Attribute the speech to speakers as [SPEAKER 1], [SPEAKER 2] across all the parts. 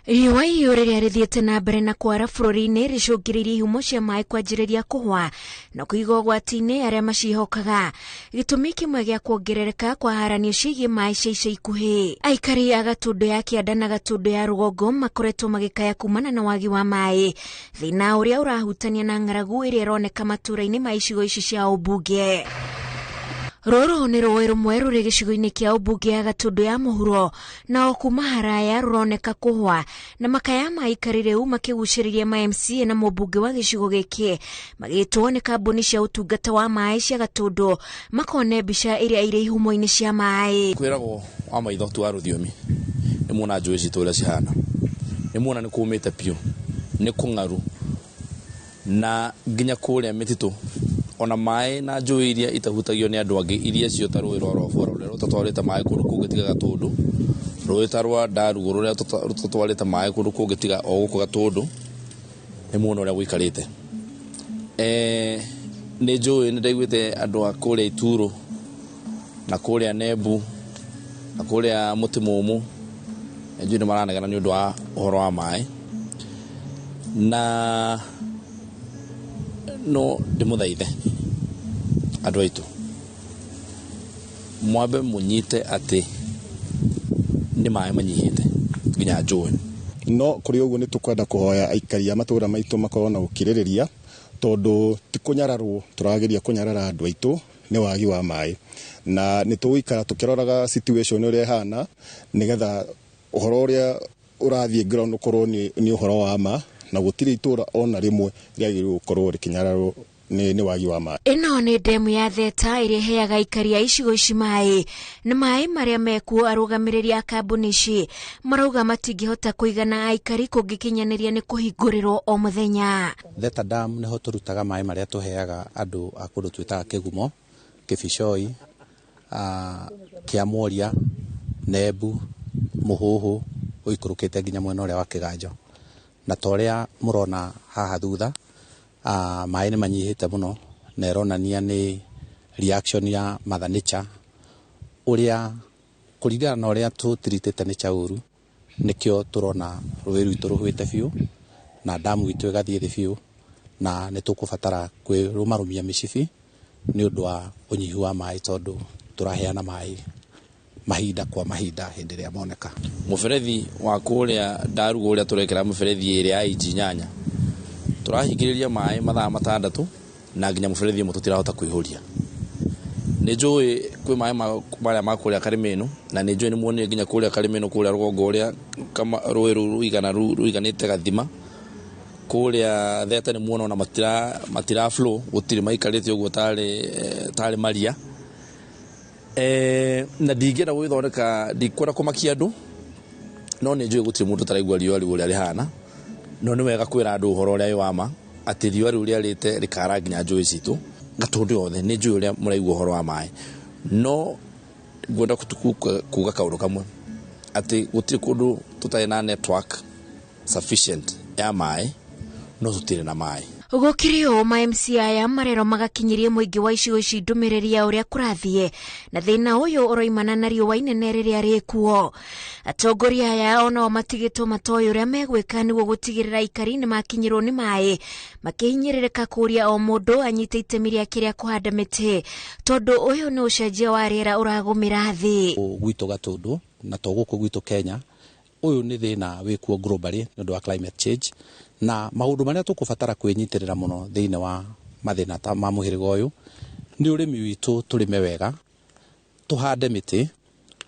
[SPEAKER 1] Riũa rĩrĩa rĩthiĩte na mbere na kwara bũrũri-inĩ rĩcũngĩrĩirie ihumo cia maĩ kwanjĩrĩria kũhwa na kũiga ũgwati-inĩ arĩa macihokaga. Gĩtũmi kĩmwe gĩa kuongerereka kwa haranio ciĩgiĩ maĩ cia ica ikuhĩ. Aikari a Gatundu ya Kĩanda na Gatundu ya Rũgongo makoretwo magĩkaya kumana na wagi wa maĩ, thĩna ũrĩa ũrahutania na ng'aragu ĩrĩa ĩroneka matũũra-inĩ ma icigo ici cia ũmbunge. Rũrũ nĩ rũĩ rũmwe rũrĩ gĩcigo-inĩ kĩa ũmbunge ya Gatundu ya mũhuro, na o kuma haraya rũroneka kũhwa, na makaya ma aikari rĩu makĩgucĩrĩria ma MCA na mũmbunge wa gĩcigo gĩkĩ magĩtwo nĩ kambuni cia ũtungata wa maĩ cia Gatundu makone mbica ĩrĩa irĩ ihumo-inĩ cia maĩ.
[SPEAKER 2] Kwĩragwo wa maitho tu wa rũthiomi nĩ muona njũĩ citũ ũrĩa cihana, nĩ muona nĩ kũmĩte piũ, nĩ kũng'aru na nginya kũrĩa mĩtitũ ona maĩ na njũĩ iria itahutagio nĩ andũ angĩ iria cio ta rũĩ rwa Rwabora rũrĩa rũtatwarĩte maĩ kũndũ kũngĩ tiga Gatundu, rũĩ ta rwa Ndarugu rũrĩa rũtatwarĩte maĩ kũndũ kũngĩ tiga o gũkũ Gatundu, nĩ muona ũrĩa gũikarĩte. Nĩ njũĩ nĩ ndaiguĩte andũ a kũrĩa Ituro na kũrĩa Nembu na kũrĩa Mũtĩ Mũmũ, njũĩ nĩ maranegena nĩ ũndũ wa ũhoro wa maĩ, na no ndĩmũthaithe andũ aitũ mwambe mũnyite atĩ nĩ maĩ manyihĩte nginya njũĩ.
[SPEAKER 3] No kũrĩ ũguo nĩ tũkwenda kũhoya aikari a matũũra maitũ makorwo na ũkirĩrĩria, tondũ ti kũnyararwo tũrageria kũnyarara andũ aitũ nĩ wagi wa maĩ, na nĩ tũgũikara tũkĩroraga situation ũrĩa ĩhana nĩgetha ũhoro ũrĩa ũrathiĩ ground ũkorwo nĩ ũhoro wa ma, na gũtirĩ itũũra ona rĩmwe rĩagĩrĩirwo gũkorwo rĩkĩnyararwo nĩ wagi wa maĩ. Ĩno
[SPEAKER 1] nĩ ndemu ya Theta ĩrĩa ĩheaga aikari a icigo ici maĩ, na maĩ marĩa mekuo arũgamĩrĩri a kambuni ici marauga matingĩhota kũigana aikari kũngĩkinyanĩria nĩ kũhingũrĩrwo o mũthenya.
[SPEAKER 4] Theta Dam nĩho tũrutaga maĩ marĩa tũheaga andũ a kũndũ twĩtaga Kĩgumo, Kĩbicoi, Kĩamoria, Nembu, Mũhũhũ, ũikũrũkĩte nginya mwena ũrĩa wa Kĩganjo. Na torĩa mũrona haha thutha, maĩ nĩ manyihĩte mũno na ĩronania nĩ reaction ya Mother Nature ũrĩa kũringana na ũrĩa tũtiritĩte nature ũru, nĩkĩo tũrona rũĩ rwitũ rũhwĩte biũ na damu itũ ĩgathiĩ thĩ biũ, na nĩ tũkũbatara kwĩrũmarũmia mĩcibi nĩ ũndũ wa ũnyihu wa maĩ, tondũ tũraheana maĩ mahinda kwa mahinda hĩndĩ ĩrĩa moneka.
[SPEAKER 2] Mũberethi wa kũrĩa Ndarugu ũrĩa tũrekĩra mũberethi ĩrĩa ya Inji-8 tũrahingĩrĩria maĩ mathaa 6 na nginya mũberethi ũmwe tũtirahota kũihũria. Nĩ njũĩ kwĩ maĩ marĩa ma kũrĩa Karimĩnũ, na nĩ njũĩ nĩ muonire nginya kũrĩa Karimĩnũ kũrĩa rũgongo ũrĩa rũĩ rũiganĩte gathima. Kũrĩa Theta nĩ muona ona matira flow, gũtirĩ maikarĩte ũguo tarĩ maria. Na ndingĩenda gwĩthondeka, ndikwenda kũmakia andũ, no nĩ njũĩ gũtirĩ mũndũ ũtaraigua riũa rĩu ũrĩa rĩhana, no nĩ wega kwĩra andũ ũhoro ũrĩa wa ma atĩ riũa rĩu rĩarĩte rĩkara nginya njũĩ citũ Gatundu yothe. Nĩ njũĩ ũrĩa mũraigua ũhoro wa maĩ, no ngwenda kuuga kaũndũ kamwe atĩ gũtirĩ kũndũ tũtarĩ na network sufficient ya maĩ, no tũtirĩ na maĩ.
[SPEAKER 1] Gũkĩrĩ o ma MCA aya marero magakinyirie mũingĩ wa icigo ici ndũmĩrĩri ya ũrĩa kũrathiĩ na thĩna ũyũ ũroimana na riũa inene rĩrĩa rĩkuo. Atongoria aya onao matigĩtwo matoĩ ũrĩa megwĩka nĩguo gũtigĩrĩra aikari nĩ makinyĩrwo nĩ maĩ, makĩhinyĩrĩrĩka kũria o mũndũ anyite itemi rĩa kĩrĩa kũhanda mĩtĩ, tondũ ũyũ nĩ ũcenjia wa rĩera ũragũmĩra thĩ.
[SPEAKER 4] Gwitũ Gatundu na to gũkũ gwitũ Kenya, ũyũ nĩ thĩna wĩkuo globally nĩ ũndũ wa climate change, na maũndũ marĩa tũkũbatara kwĩnyitĩrĩra mũno thĩinĩ wa mathĩna ta ma mũhĩrĩga ũyũ nĩ ũrĩmi witũ tũrĩme wega, tũhande mĩtĩ,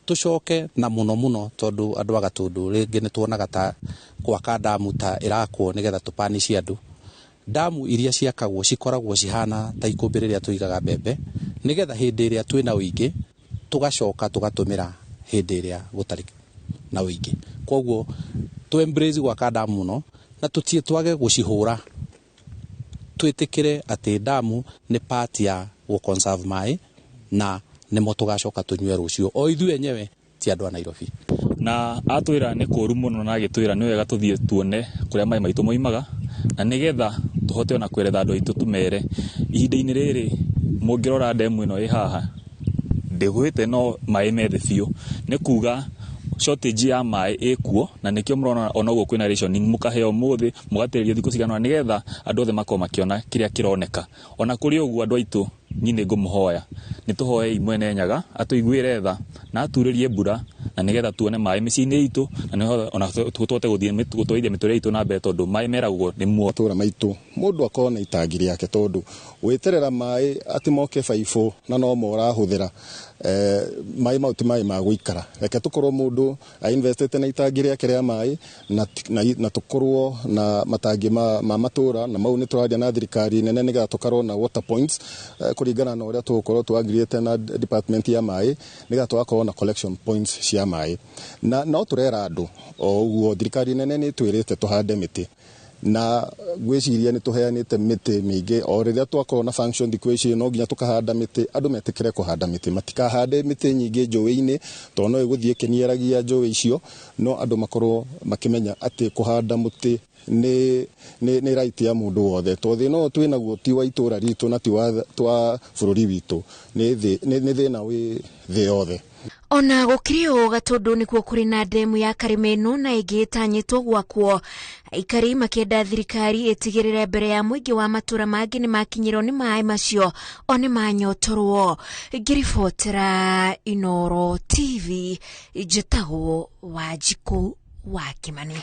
[SPEAKER 4] tũcoke na mũno tondũ andũ a Gatundu rĩngĩ nĩ tuonaga ta gwaka damu ta ĩrakwo nĩgetha tũpanici andũ. Damu iria ciakagwo cikoragwo cihana ta ikũmbĩ rĩrĩa tũigaga mbembe, nĩgetha hĩndĩ ĩrĩa twĩna ũingĩ tũgacoka tũgatũmĩra hĩndĩ ĩrĩa gũtarĩ na ũingĩ. Koguo tu embrace gwaka damu mũno na twage gũcihũra, twĩtĩkĩre atĩ damu nĩ part ya conserve maĩ na nĩmo tũgacoka tũnyue rũciũ o ithuĩ enyewe, ti andũ a Nairobi.
[SPEAKER 5] Na atwĩra nĩ kũũru mũno na agĩtwĩra nĩ wega tũthiĩ tuone kũrĩa maĩ maitũ moimaga, na nĩgetha tũhote ona kwĩretha andũ aitũ tũmere ihinda-inĩ rĩrĩ mũngĩrora ndemu ĩno ĩ haha ndĩgwĩte no maĩ methe biũ, nĩ kuga shortage ya mai ekuo na nikio mrona ona ugo kwina rationing mukaheo muthi mugatererio thiku cigana nigetha andu othe makoma kiona kiria kironeka ona kuri ugu andu aitu nyine ngumuhoya nituhoye imwene nyaga atuiguire tha na aturirie mbura na nigetha tuone mai micini itu na niho ona tutote guthiithia miture itu na mbere tondu mai meragwo ni muo
[SPEAKER 3] tura maitu mundu akona itangiri yake tondu weterera mai atimoke faifo na no mora huthira mai mauti mai maguikara reke tukorwo mundu a investete na itangiri yake ria mai na tukorwo na matangi ma matura na mau ni turadia na thirikari nene nigetha tukarwo na water points kuringana na uria tukorwo tuagiriete na department ya mai nigetha tugakorwo na collection points cia mai na no turera andu o uguo thirikari nene ni twirite tuhande miti na gwiciria ni tuheanite miti mingi o riria twakorwo na function equation no nginya tukahanda miti andu metikire kuhanda miti matikahande miti nyingi njowe-ini to no iguthie kinieragia njowe icio no andu makorwo makimenya ati kuhanda muti ni right ya mundu wothe to thina twinaguo ti wa itura ritu na ti wa bururi witu ni thina wi thi yothe.
[SPEAKER 1] Ona gukirio gatundu nikuo kuri na demu ya Karimeno na ingi itanyitwo gwakwo aikari makenda thirikari itigirire mbere ya muingi wa matura mangi ni makinyirwo ni mai macio oni manyotorwo. Ngiribotera Inooro TV, njitagwo Wanjiku wa Kimani.